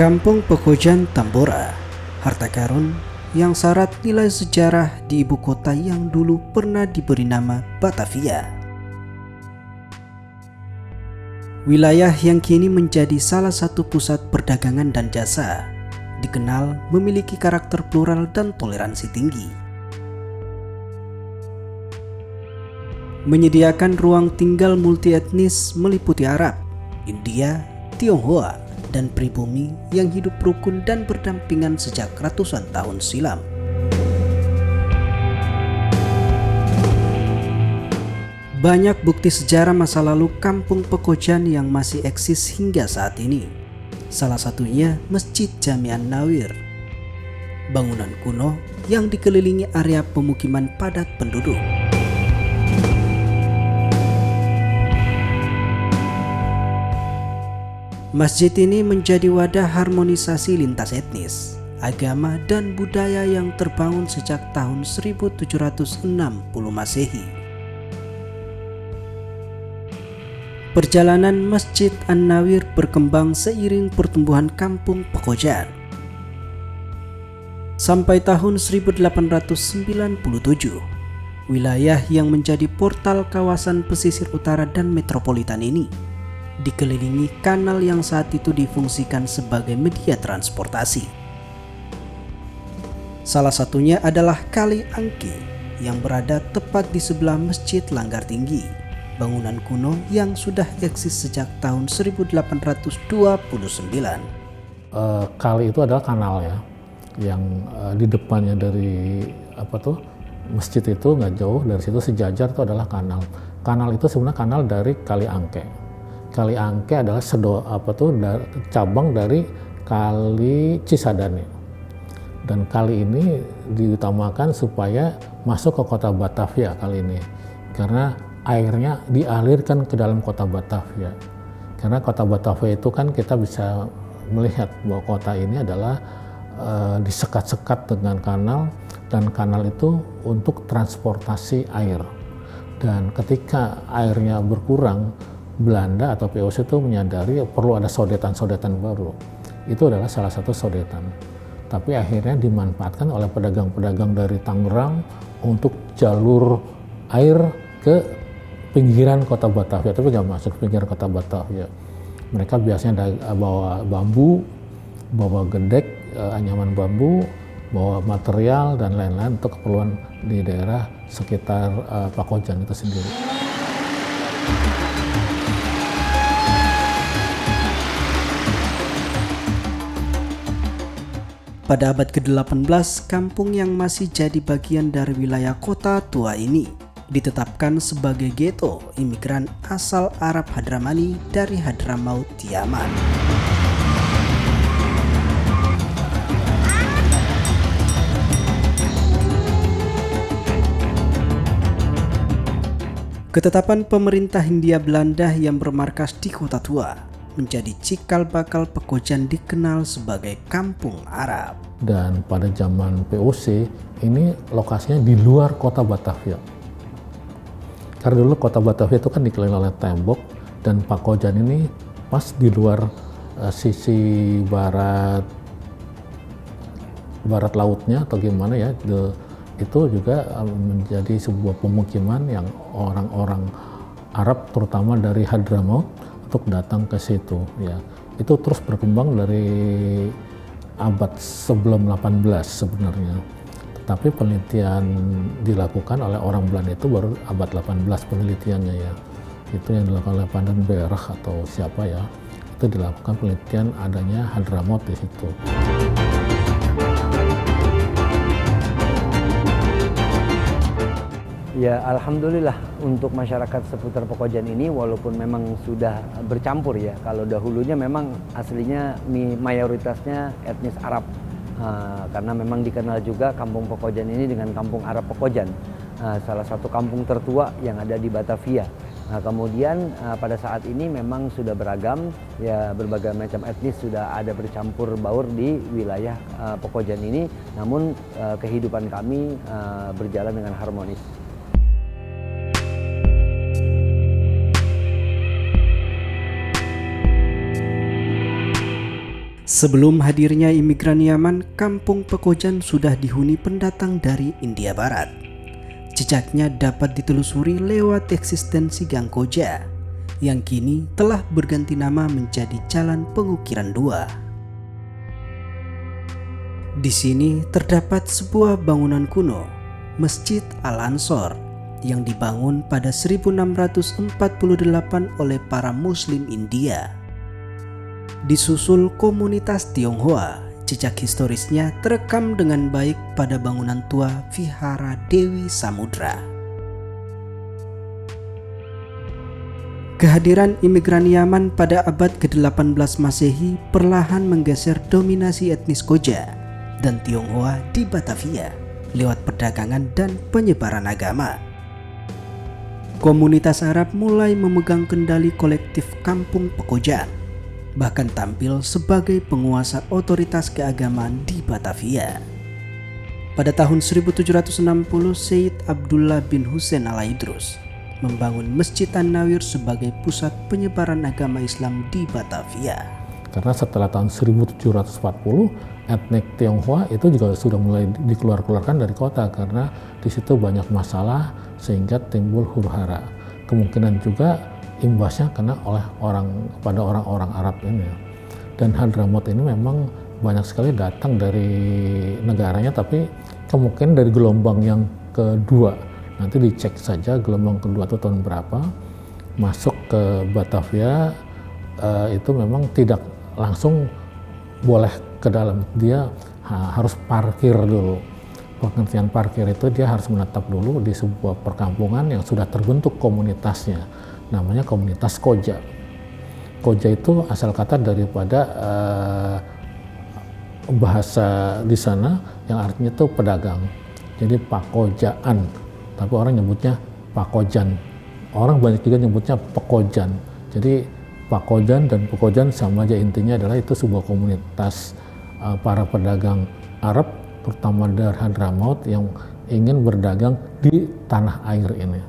Kampung Pekojan Tambora, harta karun yang syarat nilai sejarah di ibu kota yang dulu pernah diberi nama Batavia. Wilayah yang kini menjadi salah satu pusat perdagangan dan jasa, dikenal memiliki karakter plural dan toleransi tinggi. Menyediakan ruang tinggal multietnis meliputi Arab, India, Tionghoa, dan pribumi yang hidup rukun dan berdampingan sejak ratusan tahun silam. Banyak bukti sejarah masa lalu Kampung Pekojan yang masih eksis hingga saat ini. Salah satunya Masjid Jami An-Nawir, bangunan kuno yang dikelilingi area pemukiman padat penduduk. Masjid ini menjadi wadah harmonisasi lintas etnis, agama, dan budaya yang terbangun sejak tahun 1760 Masehi. Perjalanan Masjid An-Nawir berkembang seiring pertumbuhan Kampung Pekojan. Sampai tahun 1897, wilayah yang menjadi portal kawasan pesisir utara dan metropolitan ini dikelilingi kanal yang saat itu difungsikan sebagai media transportasi. Salah satunya adalah Kali Angke yang berada tepat di sebelah Masjid Langgar Tinggi, bangunan kuno yang sudah eksis sejak tahun 1829. Kali itu adalah kanal ya, yang di depannya dari masjid itu nggak jauh dari situ sejajar itu adalah kanal. Kanal itu sebenarnya kanal dari Kali Angke. Kali Angke adalah cabang dari Kali Cisadane. Dan kali ini diutamakan supaya masuk ke kota Batavia kali ini. Karena airnya dialirkan ke dalam kota Batavia. Karena kota Batavia itu kan kita bisa melihat bahwa kota ini adalah disekat-sekat dengan kanal, dan kanal itu untuk transportasi air. Dan ketika airnya berkurang, Belanda atau VOC itu menyadari perlu ada sodetan-sodetan baru. Itu adalah salah satu sodetan. Tapi akhirnya dimanfaatkan oleh pedagang-pedagang dari Tangerang untuk jalur air ke pinggiran kota Batavia, tapi nggak masuk pinggiran kota Batavia. Mereka biasanya bawa bambu, bawa gedek, anyaman bambu, bawa material dan lain-lain untuk keperluan di daerah sekitar Pekojan itu sendiri. Pada abad ke-18, kampung yang masih jadi bagian dari wilayah kota tua ini ditetapkan sebagai ghetto imigran asal Arab Hadramani dari Hadramaut, Yaman. Ketetapan pemerintah Hindia Belanda yang bermarkas di kota tua menjadi cikal bakal Pekojan dikenal sebagai Kampung Arab. Dan pada zaman VOC ini lokasinya di luar kota Batavia. Karena dulu kota Batavia itu kan dikelilingi oleh tembok, dan Pekojan ini pas di luar sisi barat lautnya atau gimana ya, itu juga menjadi sebuah pemukiman yang orang-orang Arab terutama dari Hadramaut untuk datang ke situ ya. Itu terus berkembang dari abad sebelum 18 sebenarnya. Tetapi penelitian dilakukan oleh orang Belanda itu baru abad 18 penelitiannya ya. Itu yang dilakukan oleh Pandan Berg atau siapa ya. Itu dilakukan penelitian adanya Hadramaut di situ. Ya, alhamdulillah untuk masyarakat seputar Pekojan ini walaupun memang sudah bercampur ya. Kalau dahulunya memang aslinya mayoritasnya etnis Arab. Karena memang dikenal juga Kampung Pekojan ini dengan Kampung Arab Pekojan. Salah satu kampung tertua yang ada di Batavia. Kemudian pada saat ini memang sudah beragam, ya berbagai macam etnis sudah ada bercampur baur di wilayah Pekojan ini. Namun kehidupan kami berjalan dengan harmonis. Sebelum hadirnya imigran Yaman, kampung Pekojan sudah dihuni pendatang dari India Barat. Jejaknya dapat ditelusuri lewat eksistensi Gang Koja, yang kini telah berganti nama menjadi Jalan Pengukiran 2. Di sini terdapat sebuah bangunan kuno, Masjid Al-Ansor, yang dibangun pada 1648 oleh para Muslim India. Disusul komunitas Tionghoa, jejak historisnya terekam dengan baik pada bangunan tua Vihara Dewi Samudra. Kehadiran imigran Yaman pada abad ke-18 Masehi perlahan menggeser dominasi etnis Koja dan Tionghoa di Batavia lewat perdagangan dan penyebaran agama. Komunitas Arab mulai memegang kendali kolektif kampung Pekojan, bahkan tampil sebagai penguasa otoritas keagamaan di Batavia. Pada tahun 1760, Syed Abdullah bin Hussein Al-Aidrus membangun Masjid An-Nawir sebagai pusat penyebaran agama Islam di Batavia. Karena setelah tahun 1740, etnik Tionghoa itu juga sudah mulai dikeluarkan dari kota karena di situ banyak masalah sehingga timbul huru-hara. Kemungkinan juga imbasnya kena oleh orang-orang Arab ini. Dan Hadramaut ini memang banyak sekali datang dari negaranya, tapi kemungkinan dari gelombang yang kedua. Nanti dicek saja gelombang kedua itu tahun berapa. Masuk ke Batavia itu memang tidak langsung boleh ke dalam. Dia harus parkir dulu. Pengertian parkir itu dia harus menetap dulu di sebuah perkampungan yang sudah terbentuk komunitasnya. Namanya komunitas Koja. Koja itu asal kata daripada bahasa di sana yang artinya itu pedagang. Jadi Pakojaan, tapi orang nyebutnya Pakojan. Orang banyak juga nyebutnya Pekojan. Jadi Pakojan dan Pekojan sama aja, intinya adalah itu sebuah komunitas para pedagang Arab, terutama dari Hadramaut yang ingin berdagang di tanah air ini.